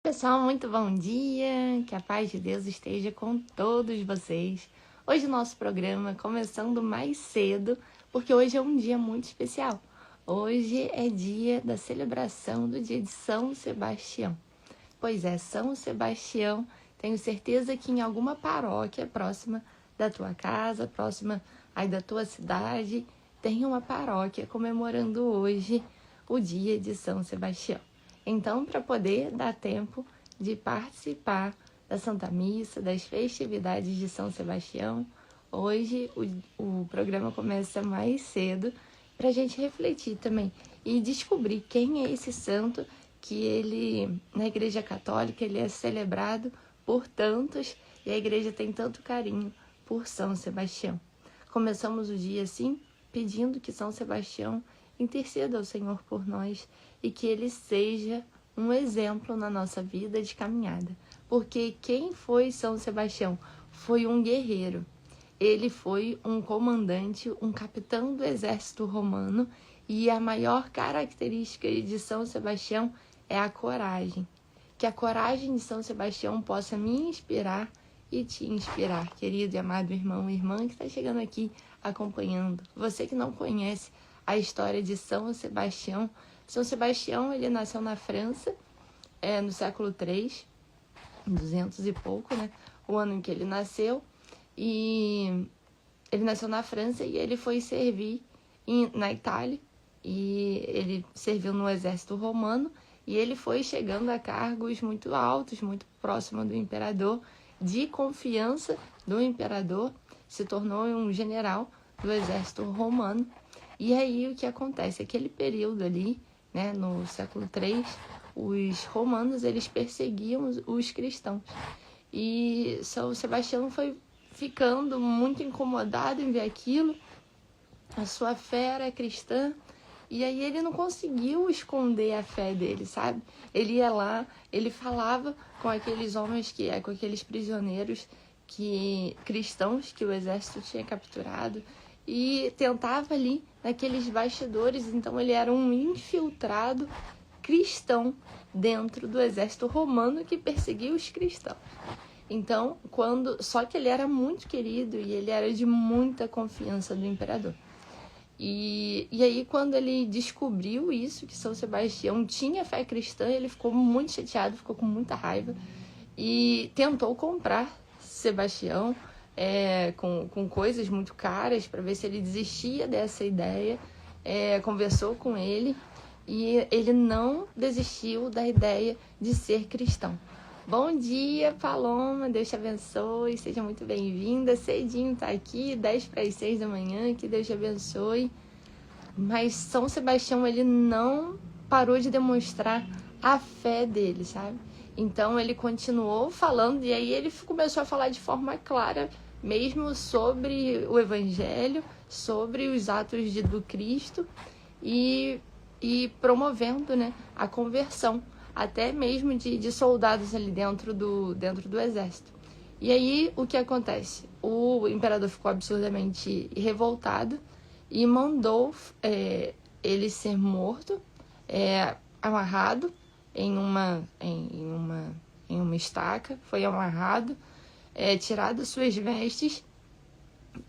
Pessoal, muito bom dia, que a paz de Deus esteja com todos vocês. Hoje o nosso programa começando mais cedo, porque hoje é um dia muito especial. Hoje é dia da celebração do dia de São Sebastião. Pois é, São Sebastião, tenho certeza que em alguma paróquia próxima da tua casa, próxima aí da tua cidade, tem uma paróquia comemorando hoje o dia de São Sebastião. Então, para poder dar tempo de participar da Santa Missa, das festividades de São Sebastião, hoje o programa começa mais cedo para a gente refletir também e descobrir quem é esse santo que ele, na Igreja Católica, ele é celebrado por tantos e a Igreja tem tanto carinho por São Sebastião. Começamos o dia assim, pedindo que São Sebastião interceda ao Senhor por nós e que ele seja um exemplo na nossa vida de caminhada. Porque quem foi São Sebastião? Foi um guerreiro. Ele foi um comandante, um capitão do exército romano, e a maior característica de São Sebastião é a coragem. Que a coragem de São Sebastião possa me inspirar e te inspirar, querido e amado irmão e irmã que está chegando aqui acompanhando. Você que não conhece a história de São Sebastião. São Sebastião, ele nasceu na França, no século III, 200 e pouco, né? O ano em que ele nasceu. E ele nasceu na França e ele foi servir na Itália. E ele serviu no exército romano. E ele foi chegando a cargos muito altos, muito próximo do imperador, de confiança do imperador. Se tornou um general do exército romano. E aí o que acontece? Aquele período ali, né, no século III, os romanos eles perseguiam os cristãos. E São Sebastião foi ficando muito incomodado em ver aquilo. A sua fé era cristã. E aí ele não conseguiu esconder a fé dele, sabe? Ele ia lá, ele falava com aqueles homens, com aqueles prisioneiros cristãos que o exército tinha capturado. E tentava ali naqueles bastidores. Então ele era um infiltrado cristão dentro do exército romano que perseguia os cristãos. Então, só que ele era muito querido e ele era de muita confiança do imperador. E aí, quando ele descobriu isso, que São Sebastião tinha fé cristã, ele ficou muito chateado, ficou com muita raiva e tentou comprar Sebastião com coisas muito caras para ver se ele desistia dessa ideia. Conversou com ele e ele não desistiu da ideia de ser cristão. Bom dia, Paloma, Deus te abençoe, seja muito bem-vinda. Cedinho tá aqui, 10:06 da manhã, que Deus te abençoe. Mas São Sebastião, ele não parou de demonstrar a fé dele, sabe? Então ele continuou falando e aí ele começou a falar de forma clara mesmo sobre o Evangelho, sobre os atos do Cristo e promovendo, né, a conversão, até mesmo de soldados ali dentro do exército. E aí o que acontece? O imperador ficou absurdamente revoltado e mandou ele ser morto, amarrado em uma estaca, foi amarrado, tirado suas vestes,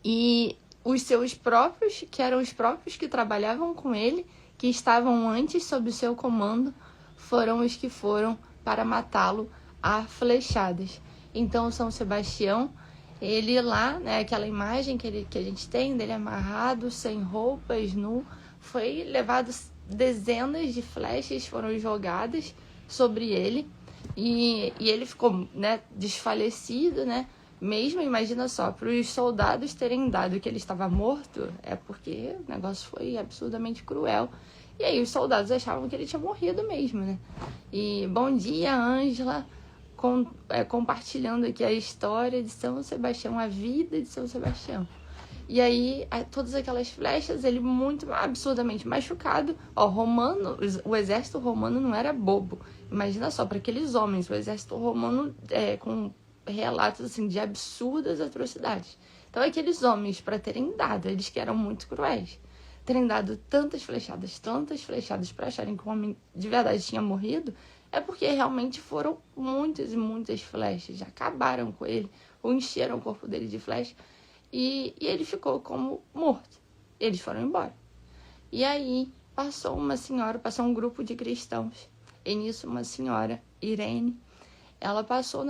e os seus próprios, que eram os próprios que trabalhavam com ele, que estavam antes sob o seu comando, foram os que foram para matá-lo a flechadas. Então São Sebastião, ele lá, né, aquela imagem que a gente tem dele amarrado, sem roupas, nu, foi levado, dezenas de flechas foram jogadas sobre ele e ele ficou, né, desfalecido, né? Mesmo, imagina só, para os soldados terem dado que ele estava morto, é porque o negócio foi absurdamente cruel. E aí os soldados achavam que ele tinha morrido mesmo, né? E bom dia, Ângela, compartilhando aqui a história de São Sebastião, a vida de São Sebastião. E aí, todas aquelas flechas, ele muito absurdamente machucado. O exército romano não era bobo. Imagina só, para aqueles homens, o exército romano com relatos assim, de absurdas atrocidades. Então, aqueles homens, para terem dado, eles que eram muito cruéis, terem dado tantas flechadas para acharem que o homem de verdade tinha morrido, é porque realmente foram muitas e muitas flechas, acabaram com ele, ou encheram o corpo dele de flechas, e ele ficou como morto. Eles foram embora. E aí passou um grupo de cristãos, e nisso uma senhora, Irene, ela passou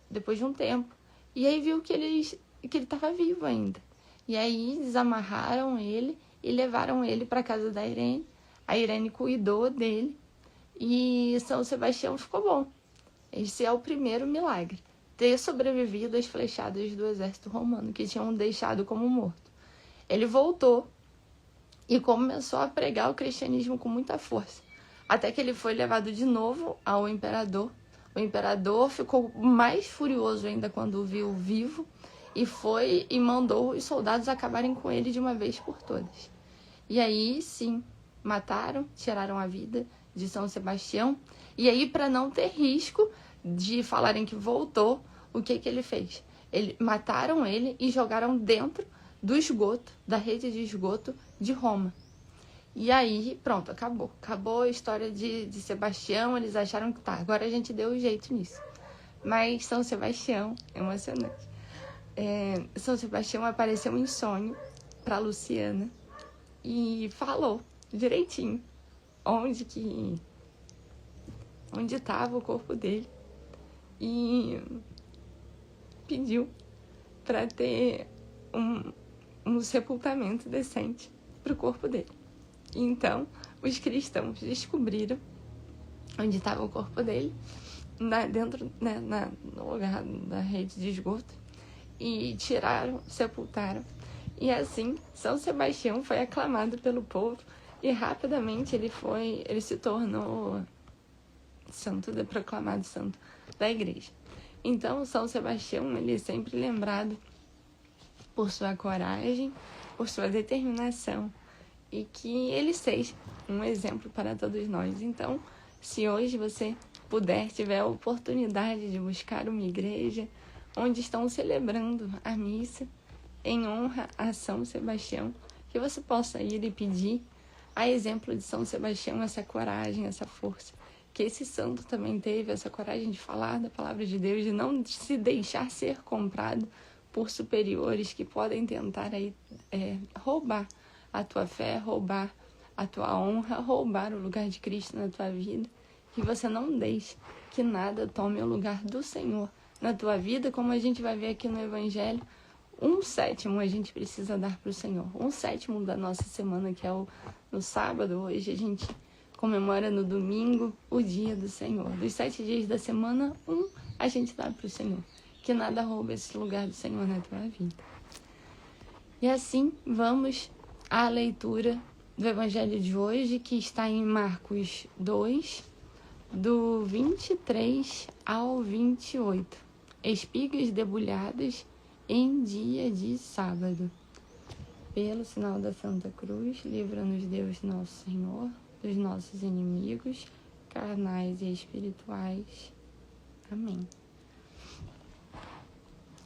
depois de um tempo, e aí viu que ele estava vivo ainda. E aí desamarraram ele e levaram ele para a casa da Irene. A Irene cuidou dele e São Sebastião ficou bom. Esse é o primeiro milagre, ter sobrevivido às flechadas do exército romano, que tinham deixado como morto. Ele voltou e começou a pregar o cristianismo com muita força, até que ele foi levado de novo ao imperador. O imperador ficou mais furioso ainda quando o viu vivo e mandou os soldados acabarem com ele de uma vez por todas. E aí, sim, mataram, tiraram a vida de São Sebastião. E aí, para não ter risco de falarem que voltou, o que ele fez? Mataram ele e jogaram dentro do esgoto, da rede de esgoto de Roma. E aí, pronto, acabou. Acabou a história de Sebastião. Eles acharam que agora a gente deu um jeito nisso. Mas São Sebastião, emocionante. São Sebastião apareceu em sonho para Luciana e falou direitinho onde estava o corpo dele e pediu para ter um sepultamento decente para o corpo dele. Então, os cristãos descobriram onde estava o corpo dele, no lugar da rede de esgoto, e tiraram, sepultaram. E assim, São Sebastião foi aclamado pelo povo e rapidamente ele se tornou proclamado santo da igreja. Então, São Sebastião, ele é sempre lembrado por sua coragem, por sua determinação, e que ele seja um exemplo para todos nós. Então, se hoje você tiver a oportunidade de buscar uma igreja onde estão celebrando a missa em honra a São Sebastião, que você possa ir e pedir, a exemplo de São Sebastião, essa coragem, essa força, que esse santo também teve, essa coragem de falar da palavra de Deus, de não se deixar ser comprado por superiores que podem tentar roubar a tua fé, roubar a tua honra, roubar o lugar de Cristo na tua vida, que você não deixe que nada tome o lugar do Senhor na tua vida, como a gente vai ver aqui no Evangelho. 1/7 a gente precisa dar para o Senhor. 1/7 da nossa semana, que é no sábado. Hoje a gente comemora no domingo o dia do Senhor. Dos 7 dias da semana, a gente dá para o Senhor. Que nada roube esse lugar do Senhor na tua vida. E assim, vamos à leitura do Evangelho de hoje, que está em Marcos 2, do 23 ao 28. Espigas debulhadas em dia de sábado. Pelo sinal da Santa Cruz, livra-nos Deus nosso Senhor dos nossos inimigos, carnais e espirituais. Amém.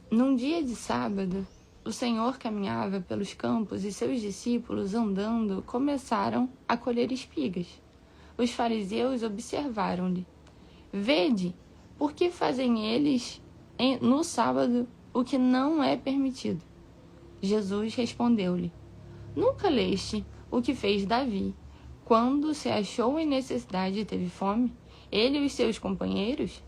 Num dia de sábado, o Senhor caminhava pelos campos e seus discípulos, andando, começaram a colher espigas. Os fariseus observaram-lhe: Vede, por que fazem eles no sábado o que não é permitido? Jesus respondeu-lhe: Nunca leste o que fez Davi, quando se achou em necessidade e teve fome, ele e os seus companheiros?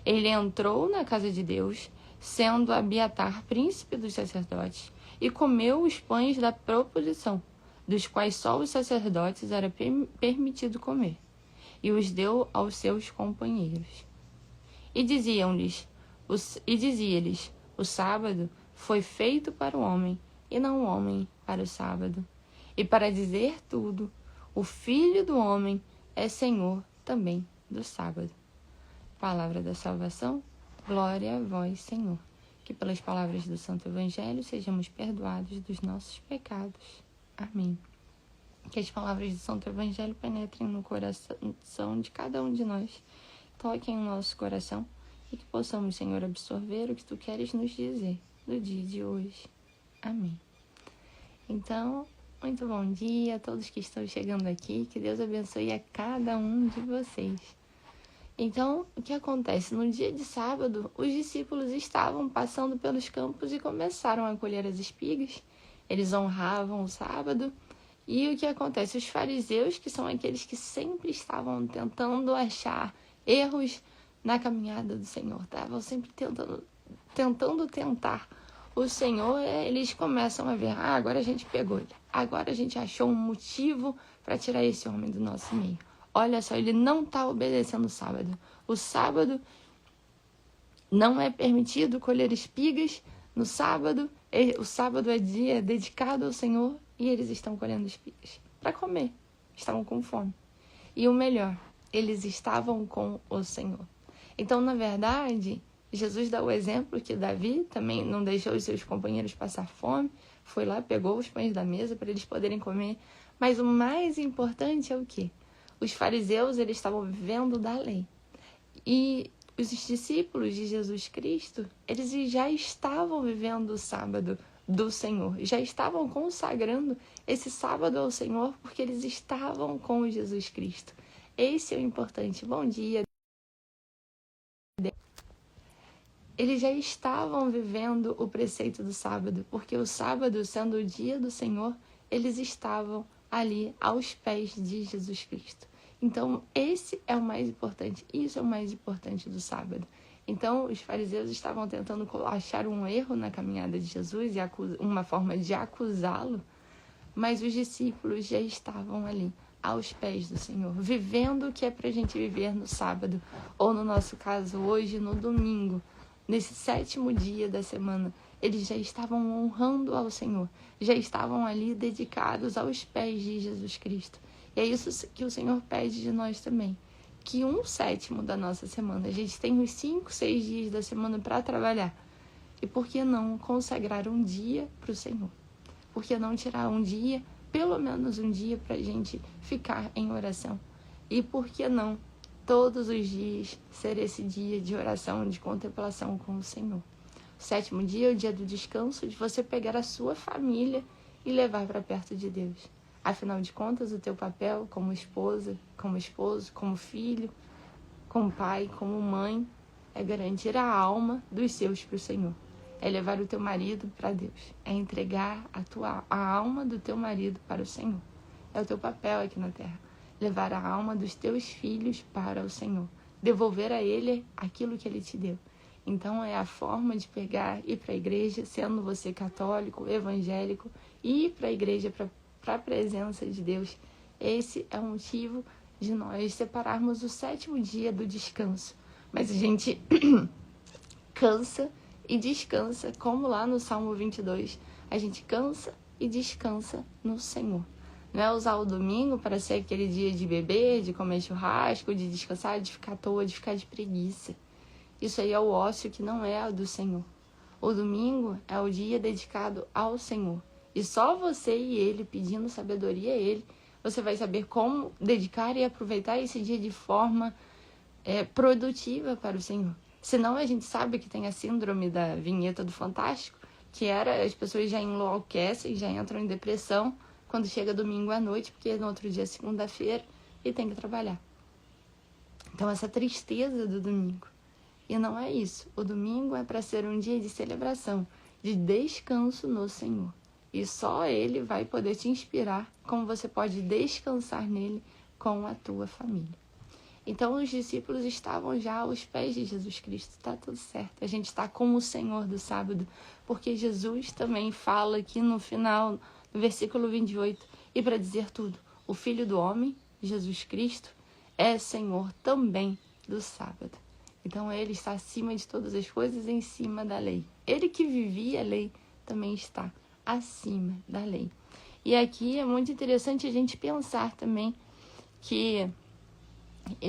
Ele entrou na casa de Deus, sendo Abiatar príncipe dos sacerdotes, e comeu os pães da proposição, dos quais só os sacerdotes era permitido comer, e os deu aos seus companheiros. E dizia-lhes: o sábado foi feito para o homem, e não o homem para o sábado. E para dizer tudo, o Filho do Homem é Senhor também do sábado. Palavra da salvação, glória a vós, Senhor. Que pelas palavras do Santo Evangelho sejamos perdoados dos nossos pecados. Amém. Que as palavras do Santo Evangelho penetrem no coração de cada um de nós, toquem o nosso coração e que possamos, Senhor, absorver o que Tu queres nos dizer no dia de hoje. Amém. Então, muito bom dia a todos que estão chegando aqui. Que Deus abençoe a cada um de vocês. Então, o que acontece? No dia de sábado, os discípulos estavam passando pelos campos e começaram a colher as espigas. Eles honravam o sábado. E o que acontece? Os fariseus, que são aqueles que sempre estavam tentando achar erros na caminhada do Senhor, estavam sempre tentando tentar o Senhor, eles começam a ver, agora a gente pegou ele, agora a gente achou um motivo para tirar esse homem do nosso meio. Olha só, ele não está obedecendo o sábado. O sábado não é permitido colher espigas no sábado. O sábado é dia dedicado ao Senhor e eles estão colhendo espigas para comer. Estavam com fome. E o melhor, eles estavam com o Senhor. Então, na verdade, Jesus dá o exemplo que Davi também não deixou os seus companheiros passar fome. Foi lá, pegou os pães da mesa para eles poderem comer. Mas o mais importante é o quê? Os fariseus, eles estavam vivendo da lei. E os discípulos de Jesus Cristo, eles já estavam vivendo o sábado do Senhor. Já estavam consagrando esse sábado ao Senhor porque eles estavam com Jesus Cristo. Esse é o importante. Bom dia. Eles já estavam vivendo o preceito do sábado, porque o sábado, sendo o dia do Senhor, eles estavam ali aos pés de Jesus Cristo. Então, esse é o mais importante, isso é o mais importante do sábado. Então, os fariseus estavam tentando achar um erro na caminhada de Jesus e uma forma de acusá-lo, mas os discípulos já estavam ali, aos pés do Senhor, vivendo o que é para a gente viver no sábado, ou no nosso caso, hoje, no domingo, nesse 7º dia da semana. Eles já estavam honrando ao Senhor, já estavam ali dedicados aos pés de Jesus Cristo. E é isso que o Senhor pede de nós também, que 1/7 da nossa semana, a gente tem os 5, 6 dias da semana para trabalhar. E por que não consagrar um dia para o Senhor? Por que não tirar um dia, pelo menos um dia, para a gente ficar em oração? E por que não todos os dias ser esse dia de oração, de contemplação com o Senhor? O 7º dia é o dia do descanso, de você pegar a sua família e levar para perto de Deus. Afinal de contas, o teu papel como esposa, como esposo, como filho, como pai, como mãe, é garantir a alma dos seus para o Senhor. É levar o teu marido para Deus. É entregar a alma do teu marido para o Senhor. É o teu papel aqui na terra. Levar a alma dos teus filhos para o Senhor. Devolver a Ele aquilo que Ele te deu. Então, é a forma de pegar, ir para a igreja, sendo você católico, evangélico, ir para a igreja, para a presença de Deus. Esse é o motivo de nós separarmos o 7º dia do descanso. Mas a gente cansa e descansa, como lá no Salmo 22, a gente cansa e descansa no Senhor. Não é usar o domingo para ser aquele dia de beber, de comer churrasco, de descansar, de ficar à toa, de ficar de preguiça. Isso aí é o ócio que não é do Senhor. O domingo é o dia dedicado ao Senhor. E só você e Ele, pedindo sabedoria a Ele, você vai saber como dedicar e aproveitar esse dia de forma produtiva para o Senhor. Senão a gente sabe que tem a síndrome da vinheta do Fantástico, que as pessoas já enlouquecem, já entram em depressão quando chega domingo à noite, porque no outro dia é segunda-feira e tem que trabalhar. Então essa tristeza do domingo. E não é isso. O domingo é para ser um dia de celebração, de descanso no Senhor. E só Ele vai poder te inspirar como você pode descansar nele com a tua família. Então, os discípulos estavam já aos pés de Jesus Cristo. Está tudo certo. A gente está com o Senhor do sábado, porque Jesus também fala aqui no final, no versículo 28, e para dizer tudo, o Filho do Homem, Jesus Cristo, é Senhor também do sábado. Então, Ele está acima de todas as coisas, em cima da lei. Ele que vivia a lei também está acima da lei. E aqui é muito interessante a gente pensar também que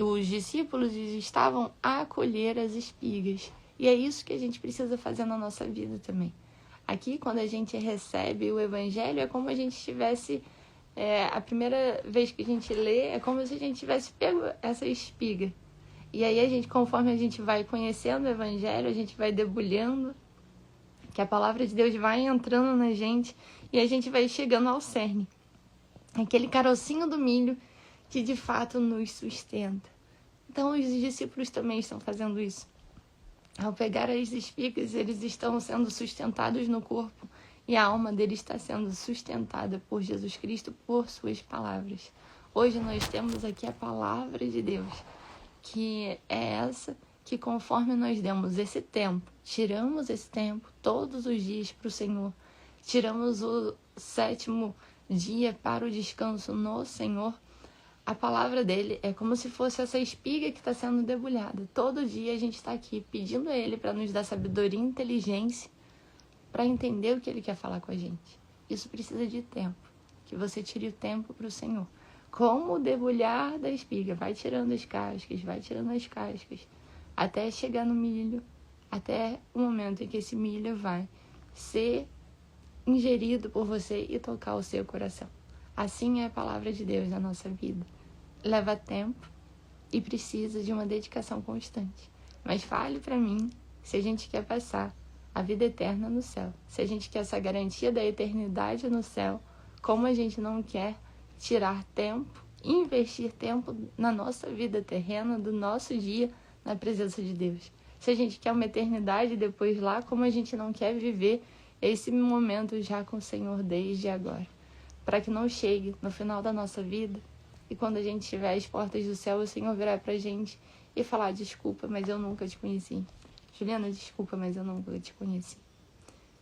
os discípulos estavam a colher as espigas. E é isso que a gente precisa fazer na nossa vida também. Aqui, quando a gente recebe o Evangelho, é como a gente tivesse... a primeira vez que a gente lê, é como se a gente tivesse pego essa espiga. E aí, conforme a gente vai conhecendo o Evangelho, a gente vai debulhando, que a palavra de Deus vai entrando na gente e a gente vai chegando ao cerne. Aquele carocinho do milho que de fato nos sustenta. Então os discípulos também estão fazendo isso. Ao pegar as espigas, eles estão sendo sustentados no corpo e a alma deles está sendo sustentada por Jesus Cristo, por suas palavras. Hoje nós temos aqui a palavra de Deus, que é essa que conforme nós demos esse tempo, tiramos esse tempo todos os dias para o Senhor, tiramos o 7º dia para o descanso no Senhor, a palavra dele é como se fosse essa espiga que está sendo debulhada. Todo dia a gente está aqui pedindo a ele para nos dar sabedoria e inteligência para entender o que ele quer falar com a gente. Isso precisa de tempo, que você tire o tempo para o Senhor. Como o debulhar da espiga, vai tirando as cascas, até chegar no milho, até o momento em que esse milho vai ser ingerido por você e tocar o seu coração. Assim é a palavra de Deus na nossa vida. Leva tempo e precisa de uma dedicação constante. Mas fale para mim se a gente quer passar a vida eterna no céu, se a gente quer essa garantia da eternidade no céu, como a gente não quer tirar tempo, investir tempo na nossa vida terrena, do nosso dia na presença de Deus. Se a gente quer uma eternidade depois lá, como a gente não quer viver esse momento já com o Senhor desde agora. Para que não chegue no final da nossa vida e quando a gente estiver às portas do céu, o Senhor virar pra gente e falar: desculpa, mas eu nunca te conheci. Juliana, desculpa, mas eu nunca te conheci.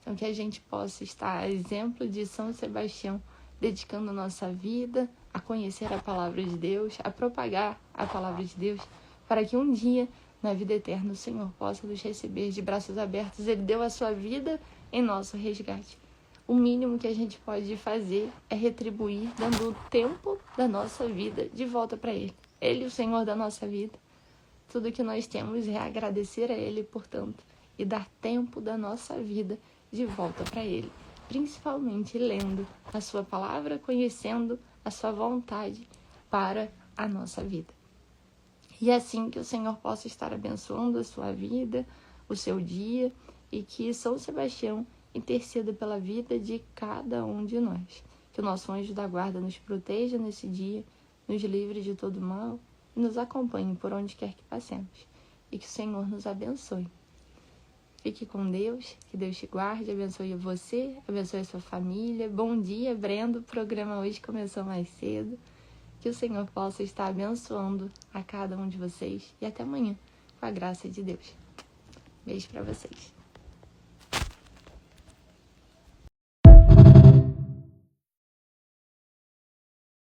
Então que a gente possa estar a exemplo de São Sebastião, dedicando a nossa vida a conhecer a palavra de Deus, a propagar a palavra de Deus, para que um dia, na vida eterna, o Senhor possa nos receber de braços abertos. Ele deu a sua vida em nosso resgate. O mínimo que a gente pode fazer é retribuir, dando o tempo da nossa vida de volta para Ele. Ele, o Senhor da nossa vida. Tudo que nós temos é agradecer a Ele, portanto, e dar tempo da nossa vida de volta para Ele. Principalmente lendo a sua palavra, conhecendo a sua vontade para a nossa vida. E assim que o Senhor possa estar abençoando a sua vida, o seu dia, e que São Sebastião interceda pela vida de cada um de nós. Que o nosso anjo da guarda nos proteja nesse dia, nos livre de todo mal e nos acompanhe por onde quer que passemos. E que o Senhor nos abençoe. Fique com Deus, que Deus te guarde, abençoe você, abençoe a sua família. Bom dia, Brendo. O programa hoje começou mais cedo. Que o Senhor possa estar abençoando a cada um de vocês. E até amanhã, com a graça de Deus. Beijo para vocês.